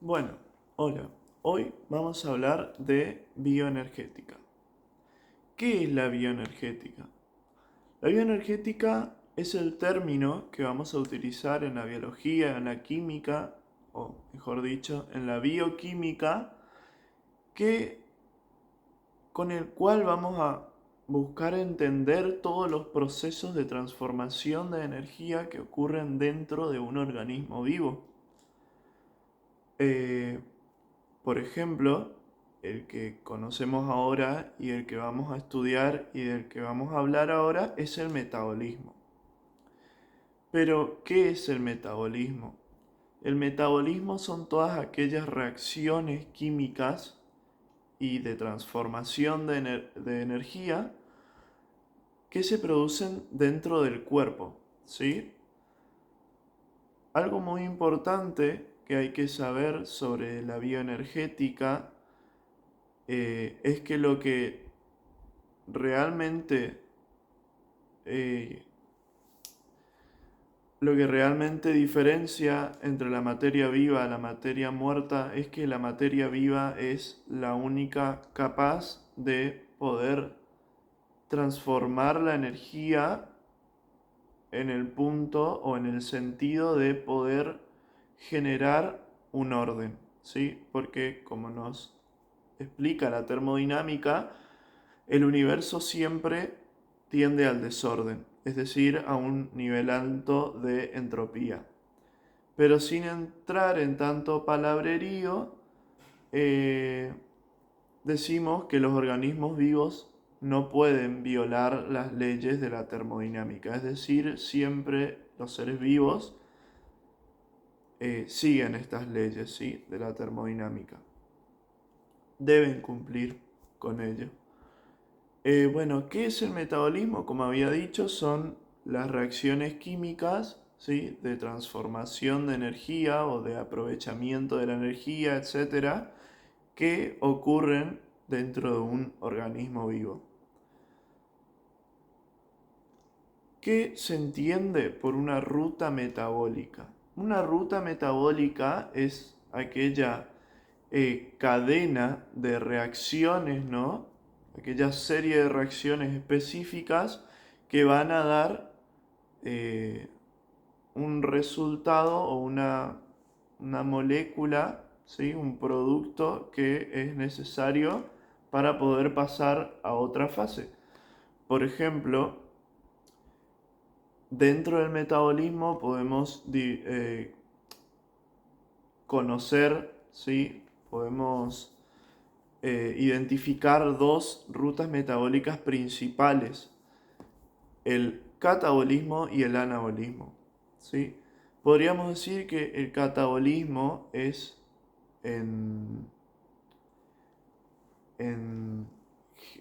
Bueno, hola. Hoy vamos a hablar de bioenergética. ¿Qué es la bioenergética? La bioenergética es el término que vamos a utilizar en la biología, en la química, o mejor dicho, en la bioquímica, que, con el cual vamos a buscar entender todos los procesos de transformación de energía que ocurren dentro de un organismo vivo. Eh, Por ejemplo, el que conocemos ahora y el que vamos a estudiar y del que vamos a hablar ahora es el metabolismo. Pero, ¿qué es el metabolismo? El metabolismo son todas aquellas reacciones químicas y de transformación de energía que se producen dentro del cuerpo, ¿sí? Algo muy importante que hay que saber sobre la bioenergética es que realmente eh, lo que realmente diferencia entre la materia viva y la materia muerta es que la materia viva es la única capaz de poder transformar la energía en el punto o en el sentido de poder generar un orden, ¿sí? Porque como nos explica la termodinámica, el universo siempre tiende al desorden, es decir, a un nivel alto de entropía. Pero sin entrar en tanto palabrerío, eh, decimos que los organismos vivos no pueden violar las leyes de la termodinámica, es decir, siempre los seres vivos siguen estas leyes, ¿sí?, de la termodinámica. Deben cumplir con ello. Bueno, ¿qué es el metabolismo? Como había dicho, son las reacciones químicas, ¿sí?, de transformación de energía o de aprovechamiento de la energía, etcétera, que ocurren dentro de un organismo vivo. ¿Qué se entiende por una ruta metabólica? Una ruta metabólica es aquella cadena de reacciones, ¿no? Aquella serie de reacciones específicas que van a dar eh, un resultado o una molécula, ¿sí?, un producto que es necesario para poder pasar a otra fase. Por ejemplo, dentro del metabolismo podemos conocer, ¿sí?, podemos identificar dos rutas metabólicas principales: el catabolismo y el anabolismo, ¿sí? Podríamos decir que el catabolismo es en, en,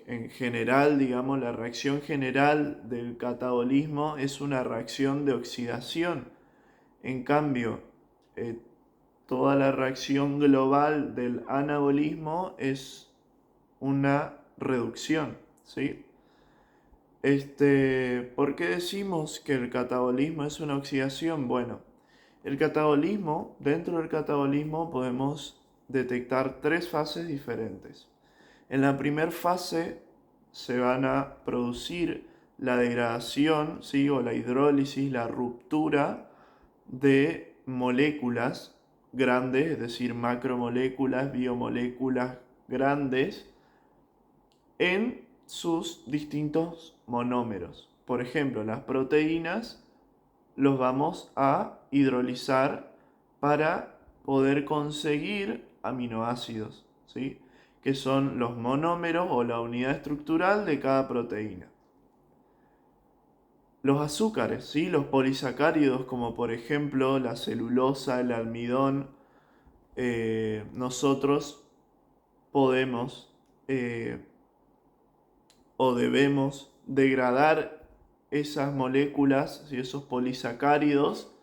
en general, digamos, la reacción general del catabolismo es una reacción de oxidación. En cambio, eh, toda la reacción global del anabolismo es una reducción, ¿sí? ¿Por qué decimos que el catabolismo es una oxidación? Bueno, dentro del catabolismo podemos detectar tres fases diferentes. En la primera fase se van a producir la degradación, ¿sí?, o la hidrólisis, la ruptura de moléculas grandes, es decir, macromoléculas, biomoléculas grandes, en sus distintos monómeros. Por ejemplo, las proteínas los vamos a hidrolizar para poder conseguir aminoácidos, ¿sí?, que son los monómeros o la unidad estructural de cada proteína. Los azúcares, ¿sí?, los polisacáridos, como por ejemplo la celulosa, el almidón, nosotros podemos o debemos degradar esas moléculas y esos polisacáridos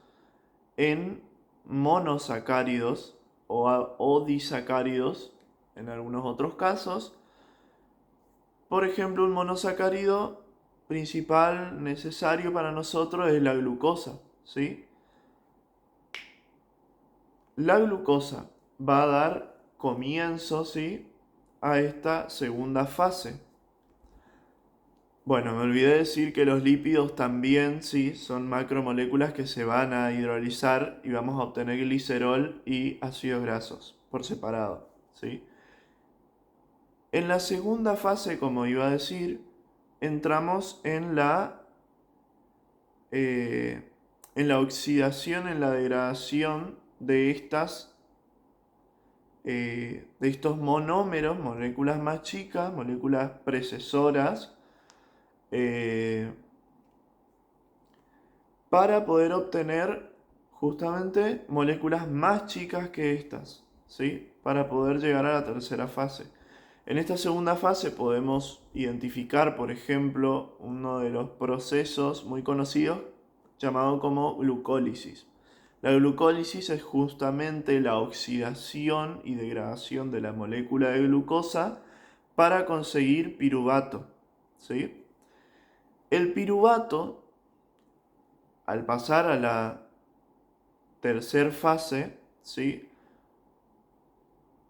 en monosacáridos o disacáridos en algunos otros casos. Por ejemplo, un monosacárido principal necesario para nosotros es la glucosa, ¿sí? La glucosa. va a dar comienzo, ¿sí?, a esta segunda fase. Bueno, me olvidé decir que los lípidos también, sí, son macromoléculas que se van a hidrolizar y vamos a obtener glicerol y ácidos grasos por separado, ¿sí? En la segunda fase, como iba a decir, entramos en la oxidación, en la degradación de de estos monómeros, moléculas más chicas, moléculas precesoras, eh, para poder obtener justamente moléculas más chicas que estas, ¿sí? Para poder llegar a la tercera fase. En esta segunda fase podemos identificar, por ejemplo, uno de los procesos muy conocidos llamado como glucólisis. La glucólisis es justamente la oxidación y degradación de la molécula de glucosa para conseguir piruvato, ¿sí? El piruvato, al pasar a la tercera fase, ¿sí?,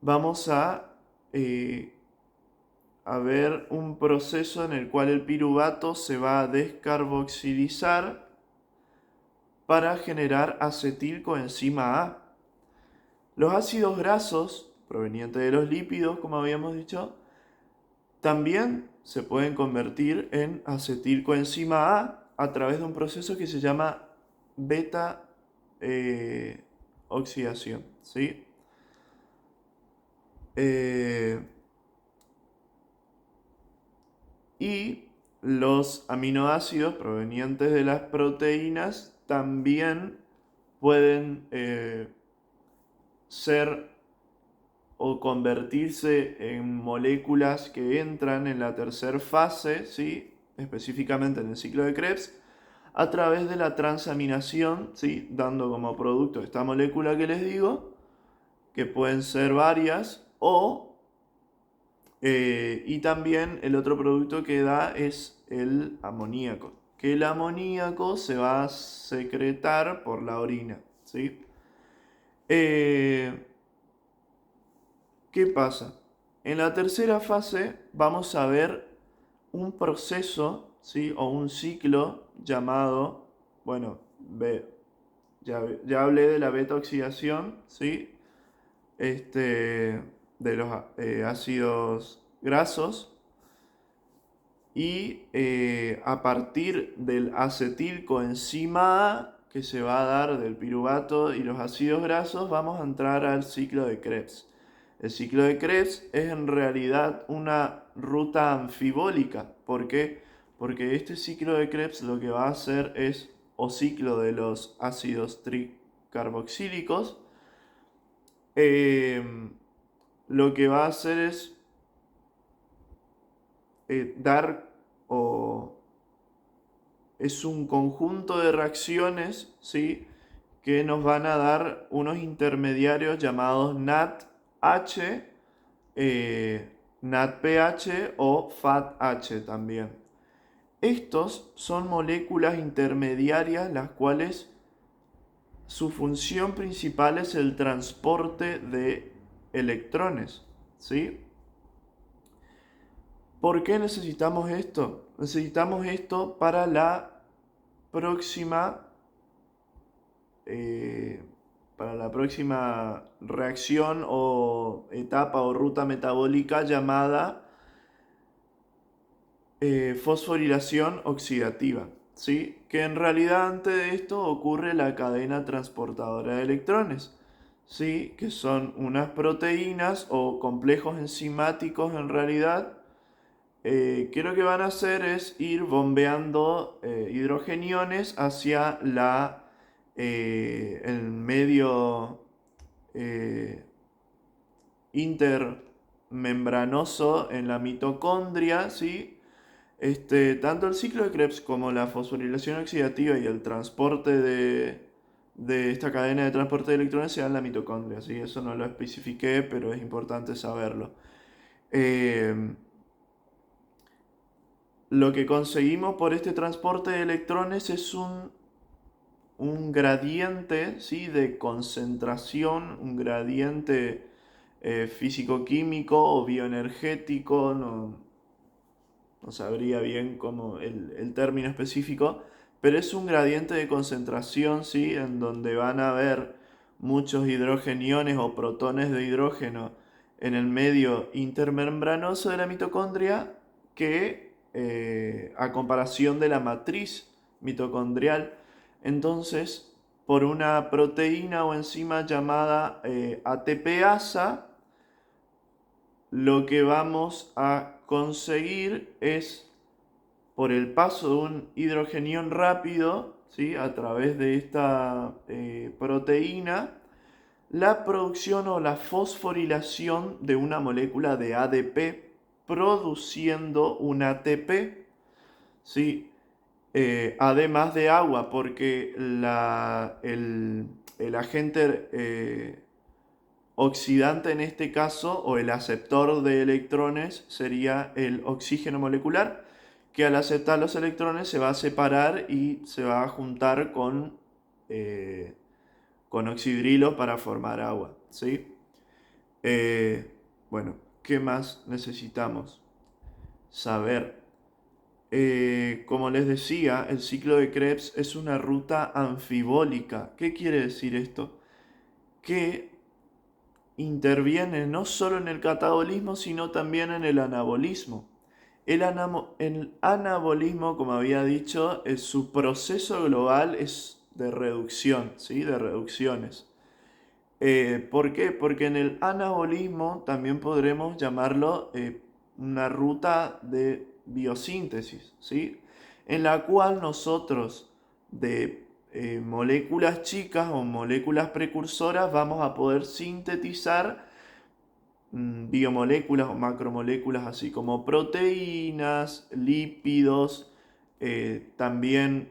vamos a ver un proceso en el cual el piruvato se va a descarboxilizar para generar acetilcoenzima A. Los ácidos grasos, provenientes de los lípidos, como habíamos dicho, también se pueden convertir en acetilcoenzima A través de un proceso que se llama beta oxidación, ¿sí? Y los aminoácidos provenientes de las proteínas también pueden ser o convertirse en moléculas que entran en la tercera fase, ¿sí?, específicamente en el ciclo de Krebs, a través de la transaminación, ¿sí?, dando como producto esta molécula que les digo, que pueden ser varias, y también el otro producto que da es el amoníaco, que el amoníaco se va a secretar por la orina, ¿sí? ¿Qué pasa? En la tercera fase vamos a ver un proceso, ¿sí?, o un ciclo llamado, bueno, ya hablé de la beta oxidación, ¿sí?, de los ácidos grasos, y a partir del acetilcoenzima A que se va a dar del piruvato y los ácidos grasos, vamos a entrar al ciclo de Krebs. El ciclo de Krebs es en realidad una ruta anfibólica. ¿Por qué? Porque este ciclo de Krebs lo que va a hacer es, o ciclo de los ácidos tricarboxílicos, lo que va a hacer es dar, o es un conjunto de reacciones, ¿sí?, que nos van a dar unos intermediarios llamados NADH, NADPH o FADH también. Estos son moléculas intermediarias las cuales su función principal es el transporte de electrones, ¿sí? ¿Por qué necesitamos esto? Necesitamos esto para próxima, eh, para la próxima reacción o etapa o ruta metabólica llamada fosforilación oxidativa, ¿sí? Que en realidad antes de esto ocurre la cadena transportadora de electrones, ¿sí?, que son unas proteínas o complejos enzimáticos en realidad, que lo que van a hacer es ir bombeando hidrogeniones hacia el medio eh, intermembranoso en la mitocondria, ¿sí? Tanto el ciclo de Krebs como la fosforilación oxidativa y el transporte de esta cadena de transporte de electrones se da en la mitocondria, ¿sí? Eso no lo especifiqué, pero es importante saberlo. Lo que conseguimos por este transporte de electrones es un un gradiente, ¿sí?, de concentración, un gradiente físico-químico o bioenergético, no sabría bien cómo el término específico, pero es un gradiente de concentración, ¿sí?, en donde van a haber muchos hidrogeniones o protones de hidrógeno en el medio intermembranoso de la mitocondria que a comparación de la matriz mitocondrial. Entonces, por una proteína o enzima llamada ATPasa, lo que vamos a conseguir es, por el paso de un hidrogenión rápido, ¿sí?, a través de esta proteína, la producción o la fosforilación de una molécula de ADP produciendo un ATP, ¿sí? Además de agua, porque el agente oxidante en este caso, o el aceptor de electrones, sería el oxígeno molecular, que al aceptar los electrones se va a separar y se va a juntar con oxidrilo para formar agua, ¿sí? Eh, bueno, ¿qué más necesitamos saber? Como les decía, el ciclo de Krebs es una ruta anfibólica. ¿Qué quiere decir esto? Que interviene no solo en el catabolismo, sino también en el anabolismo. El anabolismo, como había dicho, su proceso global es de reducción, ¿sí?, de reducciones. ¿Por qué? Porque en el anabolismo también podremos llamarlo una ruta de biosíntesis, ¿sí?, en la cual nosotros de moléculas chicas o moléculas precursoras vamos a poder sintetizar biomoléculas o macromoléculas, así como proteínas, lípidos, también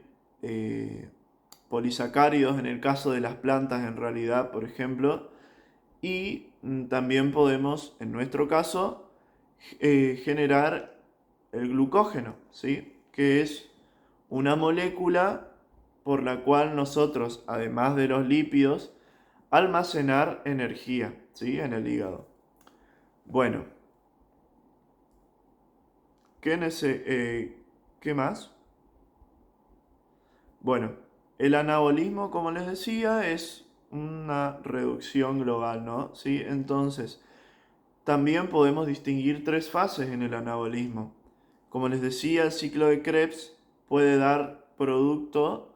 polisacáridos en el caso de las plantas en realidad, por ejemplo, y también podemos, en nuestro caso, generar el glucógeno, ¿sí?, que es una molécula por la cual nosotros, además de los lípidos, almacenar energía, ¿sí?, en el hígado. Bueno, ¿qué más? Bueno, el anabolismo, como les decía, es una reducción global, ¿no? ¿Sí? Entonces, también podemos distinguir tres fases en el anabolismo. Como les decía, el ciclo de Krebs puede dar producto,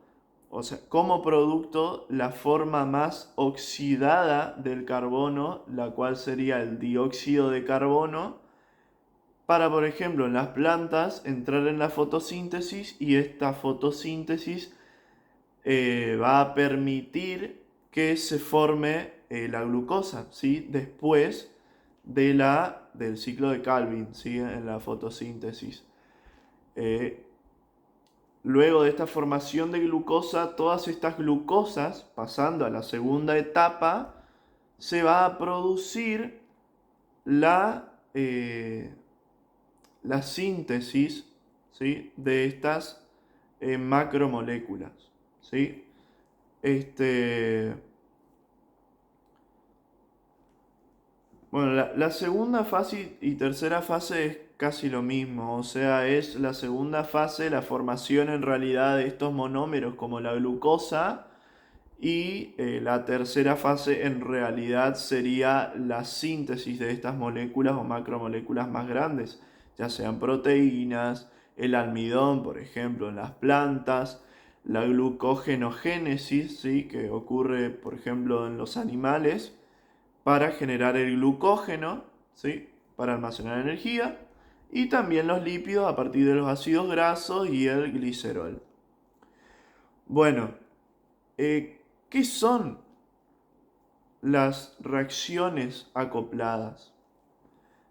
o sea, como producto, la forma más oxidada del carbono, la cual sería el dióxido de carbono, para, por ejemplo, en las plantas entrar en la fotosíntesis, y esta fotosíntesis va a permitir que se forme la glucosa, ¿sí?, después del ciclo de Calvin, ¿sí?, en la fotosíntesis. Eh, Luego de esta formación de glucosa, todas estas glucosas, pasando a la segunda etapa, se va a producir la síntesis, ¿sí?, de estas macromoléculas, ¿sí? Este, bueno, la segunda fase y tercera fase es casi lo mismo, o sea, es la segunda fase, la formación en realidad de estos monómeros como la glucosa, y la tercera fase en realidad sería la síntesis de estas moléculas o macromoléculas más grandes, ya sean proteínas, el almidón, por ejemplo, en las plantas, la glucogenogénesis, ¿sí?, que ocurre, por ejemplo, en los animales, para generar el glucógeno, ¿sí?, para almacenar energía, y también los lípidos a partir de los ácidos grasos y el glicerol. Bueno, ¿qué son las reacciones acopladas?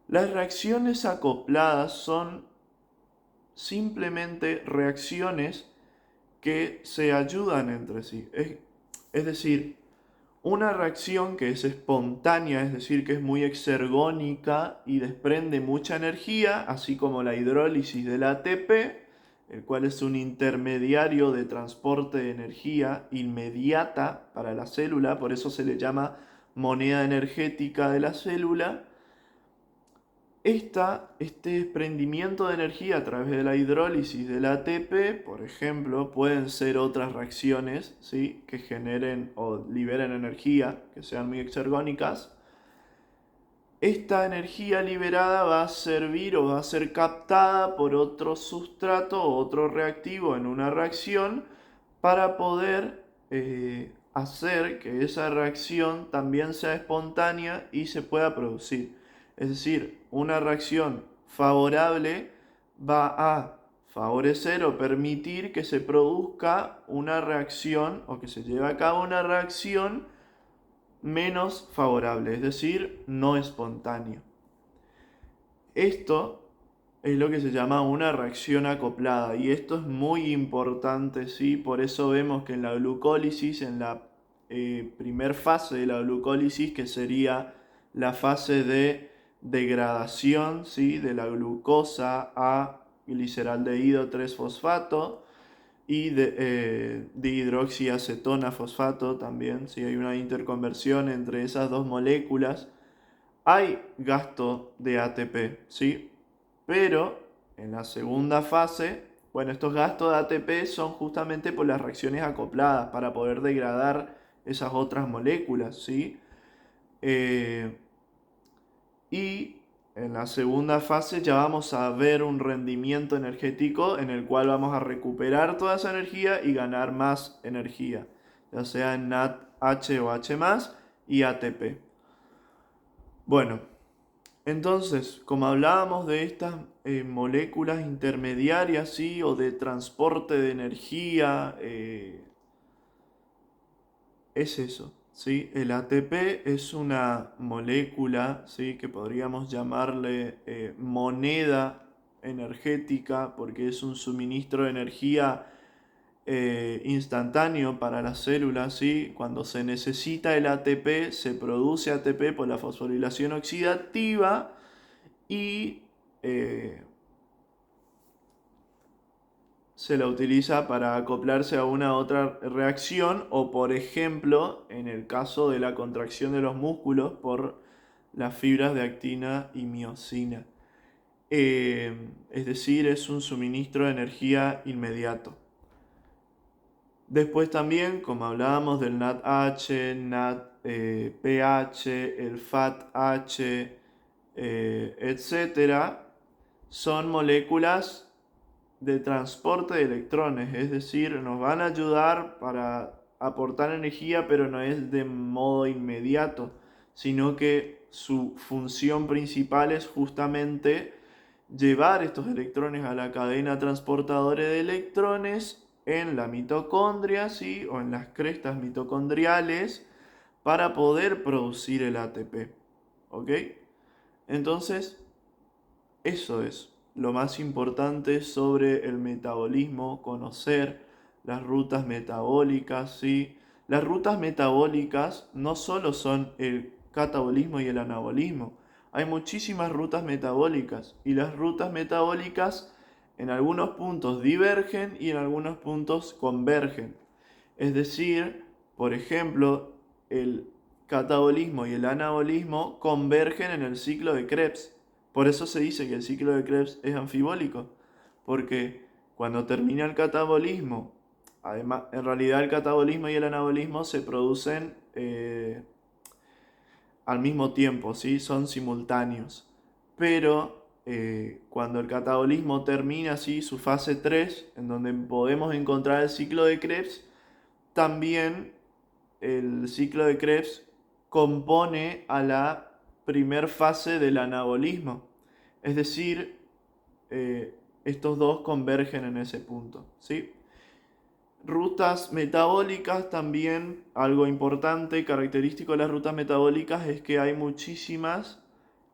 Las reacciones acopladas son simplemente reacciones que se ayudan entre sí. Es decir, una reacción que es espontánea, es decir, que es muy exergónica y desprende mucha energía, así como la hidrólisis del ATP, el cual es un intermediario de transporte de energía inmediata para la célula, por eso se le llama moneda energética de la célula. Este desprendimiento de energía a través de la hidrólisis del ATP, por ejemplo, pueden ser otras reacciones, ¿sí?, que generen o liberen energía, que sean muy exergónicas. Esta energía liberada va a servir o va a ser captada por otro sustrato o otro reactivo en una reacción para poder hacer que esa reacción también sea espontánea y se pueda producir. Es decir, una reacción favorable va a favorecer o permitir que se produzca una reacción o que se lleve a cabo una reacción menos favorable, es decir, no espontánea. Esto es lo que se llama una reacción acoplada y esto es muy importante, ¿sí? Por eso vemos que en la glucólisis, en la primer fase de la glucólisis, que sería la fase de degradación, ¿sí?, de la glucosa a gliceraldehído 3-fosfato y de dihidroxiacetona fosfato también, ¿sí? Hay una interconversión entre esas dos moléculas. Hay gasto de ATP, ¿sí? Pero en la segunda fase, bueno, estos gastos de ATP son justamente por las reacciones acopladas para poder degradar esas otras moléculas, ¿sí? Y en la segunda fase ya vamos a ver un rendimiento energético en el cual vamos a recuperar toda esa energía y ganar más energía, ya sea en NADH o H+, y ATP. Bueno, entonces, como hablábamos de estas moléculas intermediarias, ¿sí?, o de transporte de energía, es eso, ¿sí? El ATP es una molécula, ¿sí?, que podríamos llamarle moneda energética porque es un suministro de energía instantáneo para las células, ¿sí? Cuando se necesita el ATP, se produce ATP por la fosforilación oxidativa y eh, se la utiliza para acoplarse a una otra reacción o, por ejemplo, en el caso de la contracción de los músculos por las fibras de actina y miosina. Es decir, es un suministro de energía inmediato. Después también, como hablábamos del NADH, NADPH, el FATH, etc., son moléculas de transporte de electrones, es decir, nos van a ayudar para aportar energía, pero no es de modo inmediato, sino que su función principal es justamente llevar estos electrones a la cadena transportadora de electrones en la mitocondria, ¿sí?, o en las crestas mitocondriales para poder producir el ATP. ¿Ok? Entonces, eso es lo más importante sobre el metabolismo, conocer las rutas metabólicas, ¿sí? Las rutas metabólicas no solo son el catabolismo y el anabolismo, hay muchísimas rutas metabólicas y las rutas metabólicas en algunos puntos divergen y en algunos puntos convergen. Es decir, por ejemplo, el catabolismo y el anabolismo convergen en el ciclo de Krebs. Por eso se dice que el ciclo de Krebs es anfibólico, porque cuando termina el catabolismo, además, en realidad el catabolismo y el anabolismo se producen al mismo tiempo, ¿sí? Son simultáneos. Pero cuando el catabolismo termina, ¿sí?, su fase 3, en donde podemos encontrar el ciclo de Krebs, también el ciclo de Krebs compone a la primer fase del anabolismo. Es decir, estos dos convergen en ese punto, ¿sí? Rutas metabólicas también, algo importante, característico de las rutas metabólicas es que hay muchísimas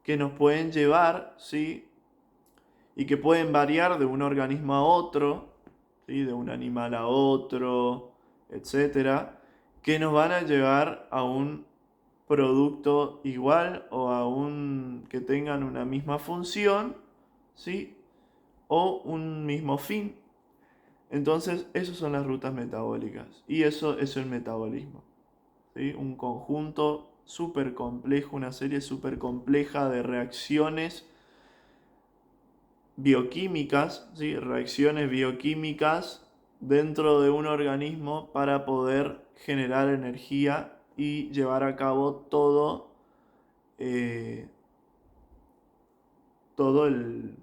que nos pueden llevar, ¿sí?, y que pueden variar de un organismo a otro, ¿sí?, de un animal a otro, etcétera, que nos van a llevar a un producto igual o a un que tengan una misma función, ¿sí?, o un mismo fin. Entonces, esas son las rutas metabólicas y eso es el metabolismo. ¿Sí? Un conjunto súper complejo, una serie súper compleja de reacciones bioquímicas, ¿sí? Reacciones bioquímicas dentro de un organismo para poder generar energía y llevar a cabo eh, todo el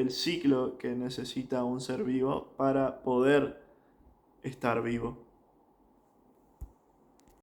ciclo que necesita un ser vivo para poder estar vivo.